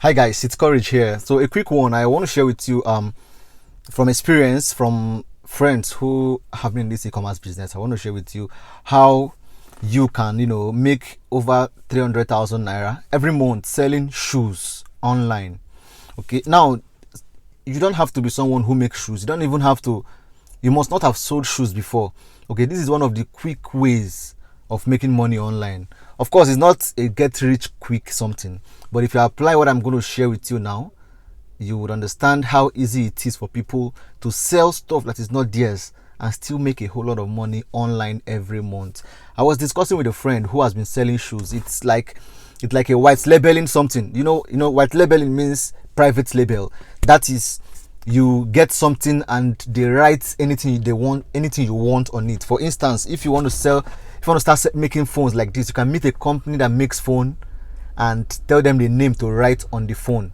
Hi guys, it's Courage here. So a quick one I want to share with you from experience from friends who have been in this e-commerce business. I want to share with you how you can, make over 300,000 naira every month selling shoes online. Okay, now you don't have to be someone who makes shoes. You must not have sold shoes before. Okay, this is one of the quick ways of making money online. Of course, it's not a get rich quick something, but if you apply what I'm going to share with you now, you would understand how easy it is for people to sell stuff that is not theirs and still make a whole lot of money online every month. I was discussing with a friend who has been selling shoes. It's like a white labeling something. White labeling means private label. That is, you get something and they write anything you want on it. For instance, if you want to start making phones like this, you can meet a company that makes phone and tell them the name to write on the phone.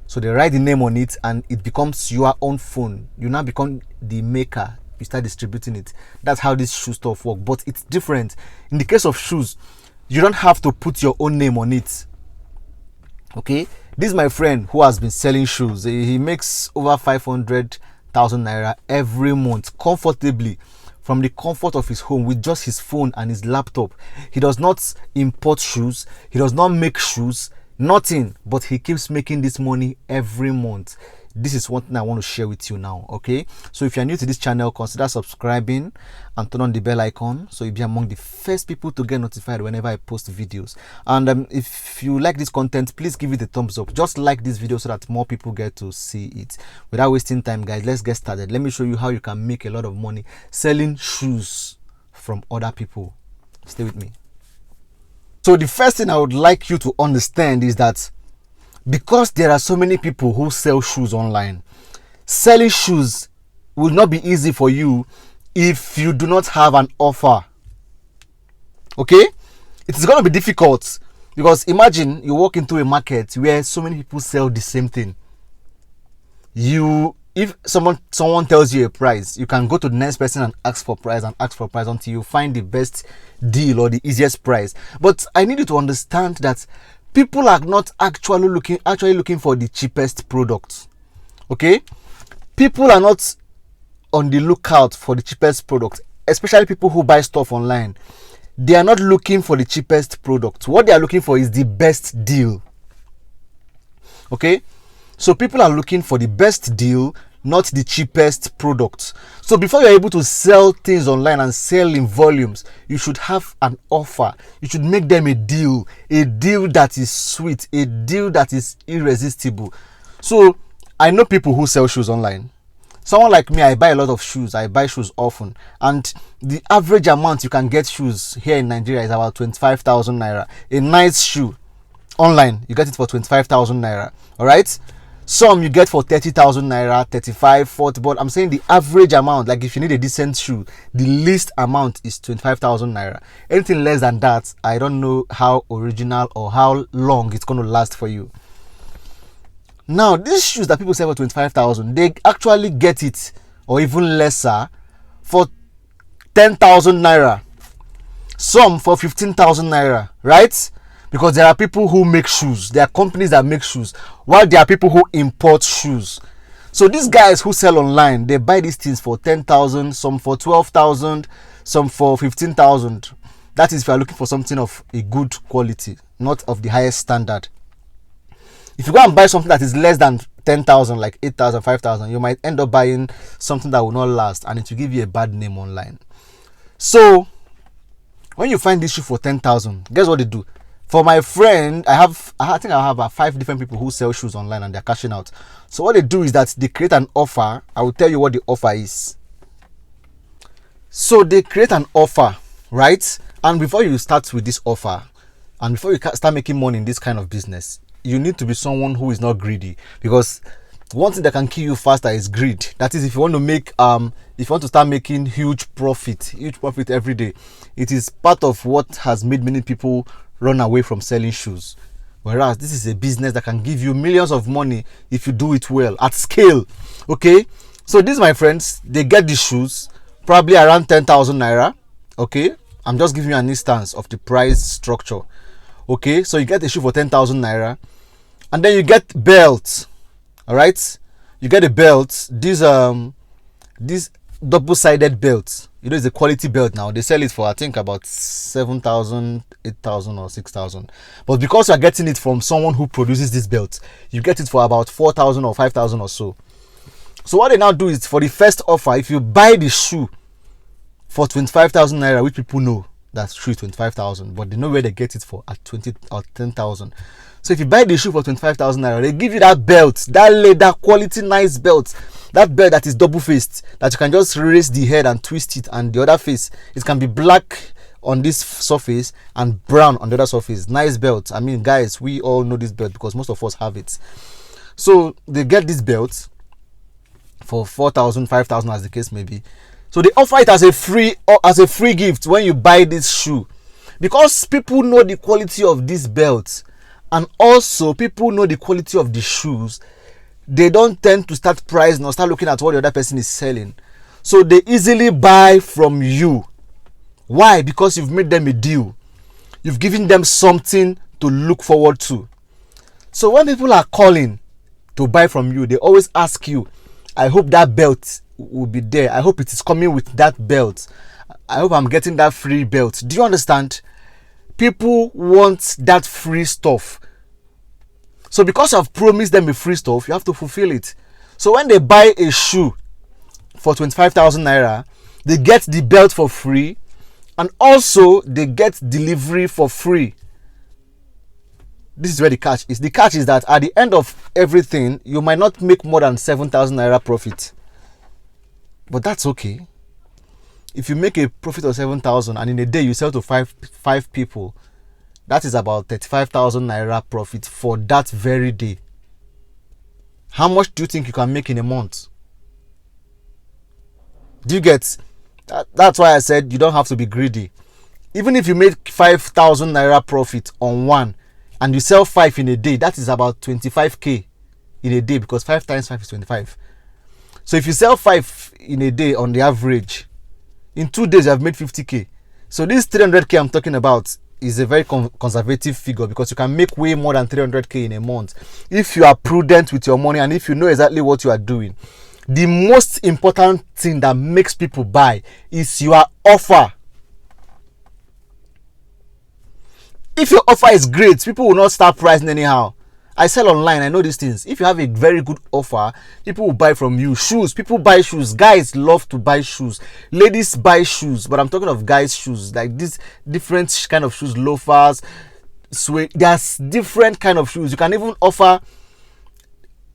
So they write the name on it and it becomes your own phone. You now become the maker. You start distributing it. That's how this shoe stuff works. But it's different. In the case of shoes, you don't have to put your own name on it. Okay, this is my friend who has been selling shoes. He makes over 500,000 naira every month comfortably from the comfort of his home with just his phone and his laptop. He does not import shoes, he does not make shoes, nothing, but he keeps making this money every month. This is one thing I want to share with you now. Okay, so if you're new to this channel, consider subscribing and turn on the bell icon so you'll be among the first people to get notified whenever I post videos. And if you like this content, please give it a thumbs up. Just like this video so that more people get to see it. Without wasting time, guys, let's get started. Let me show you how you can make a lot of money selling shoes from other people. Stay with me. So the first thing I would like you to understand is that because there are so many people who sell shoes online, selling shoes will not be easy for you if you do not have an offer. Okay, it is going to be difficult because imagine you walk into a market where so many people sell the same thing. If someone tells you a price, you can go to the next person and ask for price until you find the best deal or the easiest price. But I need you to understand that people are not actually looking for the cheapest product. Okay, people are not on the lookout for the cheapest product, especially people who buy stuff online. They are not looking for the cheapest product. What they are looking for is the best deal. Okay, so people are looking for the best deal, not the cheapest product. So before you're able to sell things online and sell in volumes, you should have an offer. You should make them a deal that is sweet, a deal that is irresistible. So I know people who sell shoes online. Someone like me, I buy a lot of shoes. I buy shoes often, and the average amount you can get shoes here in Nigeria is about 25,000 naira. A nice shoe online, you get it for 25,000 naira. All right. Some you get for 30,000 naira, 35, 40, but I'm saying the average amount, like if you need a decent shoe, the least amount is 25,000 naira. Anything less than that, I don't know how original or how long it's going to last for you. Now, these shoes that people sell for 25,000, they actually get it, or even lesser, for 10,000 naira. Some for 15,000 naira, right? Because there are people who make shoes. There are companies that make shoes, while there are people who import shoes. So these guys who sell online, they buy these things for 10,000, some for 12,000, some for 15,000. That is if you are looking for something of a good quality, not of the highest standard. If you go and buy something that is less than 10,000, like 8,000, 5,000, you might end up buying something that will not last and it will give you a bad name online. So when you find this shoe for 10,000, guess what they do? For my friend, I think I have 5 different people who sell shoes online and they're cashing out. So what they do is that they create an offer. I will tell you what the offer is. So they create an offer, right? And before you start with this offer, and before you start making money in this kind of business, you need to be someone who is not greedy, because one thing that can kill you faster is greed. That is, if you want to start making huge profit every day, it is part of what has made many people run away from selling shoes. Whereas this is a business that can give you millions of money if you do it well at scale. Okay, so these, my friends, they get these shoes probably around 10,000 naira. Okay, I'm just giving you an instance of the price structure. Okay, so you get a shoe for 10,000 naira, And then you get belts. All right, you get a belt. These double-sided belts. It's a quality belt now. They sell it for, I think, about 7,000, 8,000, or 6,000. But because you are getting it from someone who produces this belt, you get it for about 4,000 or 5,000 or so. So what they now do is, for the first offer, if you buy the shoe for 25,000 naira, which people know that shoe is 25,000, but they know where they get it for at 20 or 10,000. So if you buy the shoe for 25,000 naira, they give you that belt, that leather quality, nice belt, that belt that is double faced, that you can just raise the head and twist it, and the other face, it can be black on this surface and brown on the other surface. Nice belt. I mean, guys, we all know this belt because most of us have it. So they get this belt for 4,000, 5,000, as the case may be. So they offer it as a free gift when you buy this shoe, because people know the quality of this belt, and also people know the quality of the shoes. They don't tend to start pricing or start looking at what the other person is selling. So they easily buy from you. Why? Because you've made them a deal. You've given them something to look forward to. So when people are calling to buy from you, they always ask you, I hope that belt will be there. I hope it is coming with that belt. I hope I'm getting that free belt. Do you understand? People want that free stuff. So because I've promised them a free stuff, you have to fulfill it. So when they buy a shoe for 25,000 naira, they get the belt for free, and also they get delivery for free. This is where the catch is. The catch is that at the end of everything, you might not make more than 7,000 naira profit. But that's okay. If you make a profit of 7,000 and in a day you sell to five people, that is about 35,000 naira profit for that very day. How much do you think you can make in a month? Do you get? That's why I said you don't have to be greedy. Even if you make 5,000 naira profit on one and you sell 5 in a day, that is about 25k in a day, because 5 times 5 is 25. So if you sell 5 in a day on the average, in 2 days you have made 50k. So this 300k I'm talking about is a very conservative figure, because you can make way more than 300k in a month if you are prudent with your money and if you know exactly what you are doing. The most important thing that makes people buy is your offer. If your offer is great, people will not start pricing anyhow. I sell online, I know these things. If you have a very good offer, people will buy from you. Shoes, people buy shoes. Guys love to buy shoes. Ladies buy shoes, but I'm talking of guys' shoes, like these different kind of shoes, loafers, suede. There's different kind of shoes. You can even offer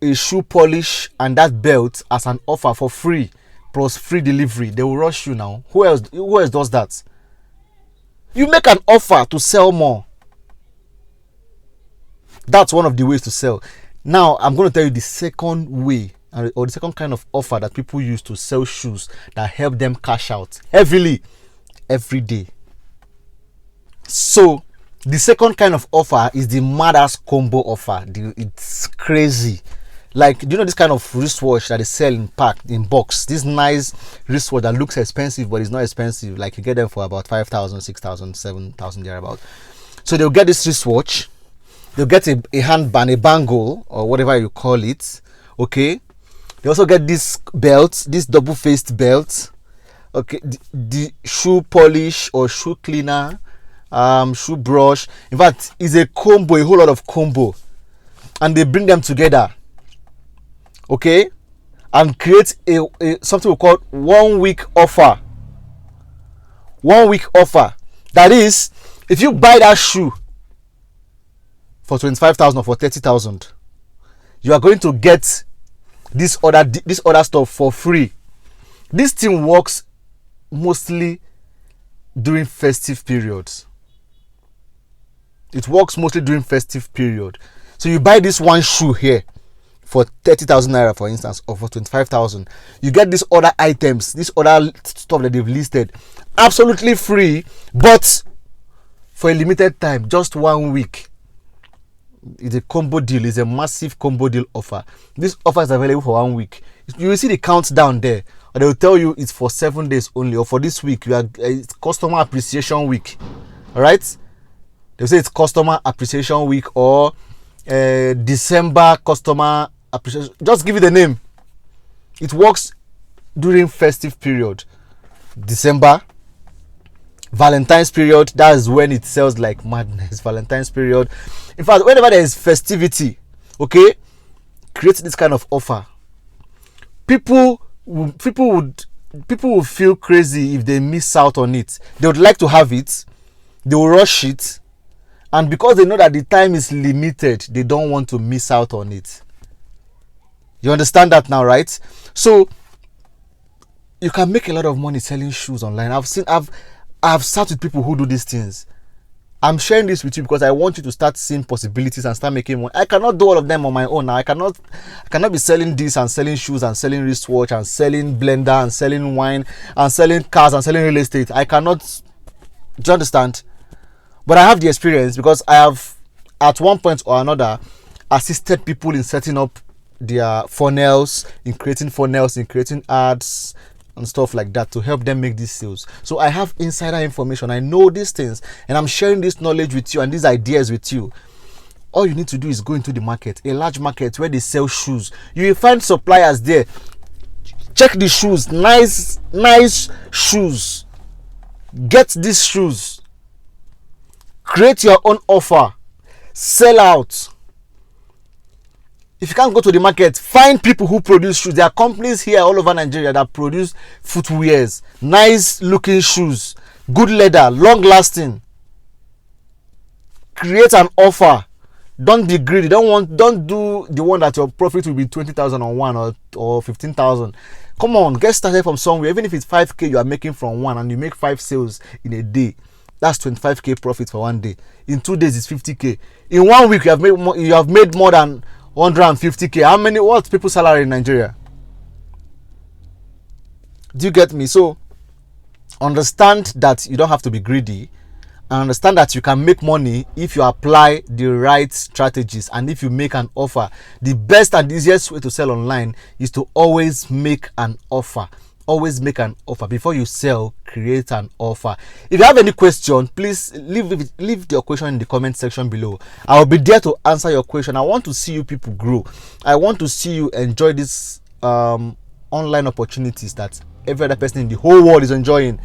a shoe polish and that belt as an offer for free, plus free delivery. They will rush you now. Who else does that? You make an offer to sell more. That's one of the ways to sell. Now, I'm going to tell you the second way, or the second kind of offer that people use to sell shoes that help them cash out heavily every day. So, the second kind of offer is the mad-ass combo offer. It's crazy. Like, do you know this kind of wristwatch that they sell in pack, in box? This nice wristwatch that looks expensive, but it's not expensive. Like, you get them for about 5,000, 6,000, 7,000 thereabout. So they'll get this wristwatch. They'll get a handband, a bangle, or whatever you call it. Okay. They also get this belt, this double-faced belt. Okay. The shoe polish or shoe cleaner, shoe brush. In fact, it's a combo, a whole lot of combo. And they bring them together. Okay. And create a something we call 1 week offer. 1 week offer. That is, if you buy that shoe for 25,000 or for 30,000, you are going to get this other stuff for free. This thing works mostly during festive periods. It works mostly during festive period. So you buy this one shoe here for 30,000 naira, for instance, or for 25,000. You get these other items, this other stuff that they've listed, absolutely free, but for a limited time, just 1 week. It's a combo deal. It's a massive combo deal offer. This offer is available for 1 week. You will see the countdown there, or they will tell you it's for 7 days only, or for this week it's customer appreciation week. All right, they'll say it's customer appreciation week, or December customer appreciation. Just give it a name. It works during festive period. December, Valentine's period, that is when it sells like madness. Valentine's period. In fact, whenever there is festivity, okay, create this kind of offer. People will feel crazy if they miss out on it. They would like to have it, they will rush it, and because they know that the time is limited, they don't want to miss out on it. You understand that now, right? So you can make a lot of money selling shoes online. I've sat with people who do these things. I'm sharing this with you because I want you to start seeing possibilities and start making money. I cannot do all of them on my own now. I cannot be selling this and selling shoes and selling wristwatch and selling blender and selling wine and selling cars and selling real estate. I cannot. Do you understand? But I have the experience because I have, at one point or another, assisted people in setting up their funnels, in creating ads and stuff like that to help them make these sales. So I have insider information. I know these things and I'm sharing this knowledge with you and these ideas with you. All you need to do is go into the market, a large market where they sell shoes. You will find suppliers there. Check the shoes, nice shoes. Get these shoes. Create your own offer. Sell out. If you can't go to the market, find people who produce shoes. There are companies here all over Nigeria that produce footwears, nice looking shoes, good leather, long lasting. Create an offer. Don't be greedy. Don't do the one that your profit will be 20,000 on one or 15,000. Come on, get started from somewhere. Even if it's 5k you are making from one and you make 5 sales in a day, that's 25k profit for one day. In 2 days it's 50k. In 1 week you have made more than 150k. How many, what's people's salary in Nigeria? Do you get me? So understand that you don't have to be greedy, and understand that you can make money if you apply the right strategies and if you make an offer. The best and easiest way to sell online is to always make an offer. Always make an offer before you sell. Create an offer. If you have any question, please leave your question in the comment section below. I will be there to answer your question. I want to see you people grow. I want to see you enjoy these online opportunities that every other person in the whole world is enjoying.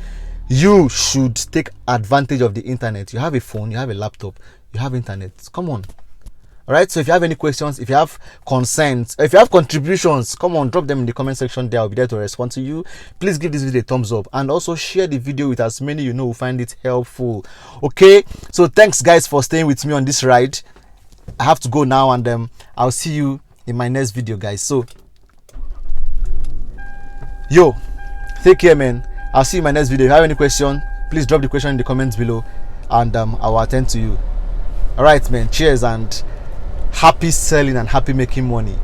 You should take advantage of the internet. You have a phone, you have a laptop, you have internet. Come on. All right, so if you have any questions, if you have concerns, if you have contributions, come on, drop them in the comment section there. I'll be there to respond to you. Please give this video a thumbs up and also share the video with as many you know who find it helpful. Okay, so thanks guys for staying with me on this ride. I have to go now, and I'll see you in my next video, guys. So yo, take care, man. I'll see you in my next video. If you have any question, please drop the question in the comments below, and I will attend to you. All right, man. Cheers and happy selling and happy making money.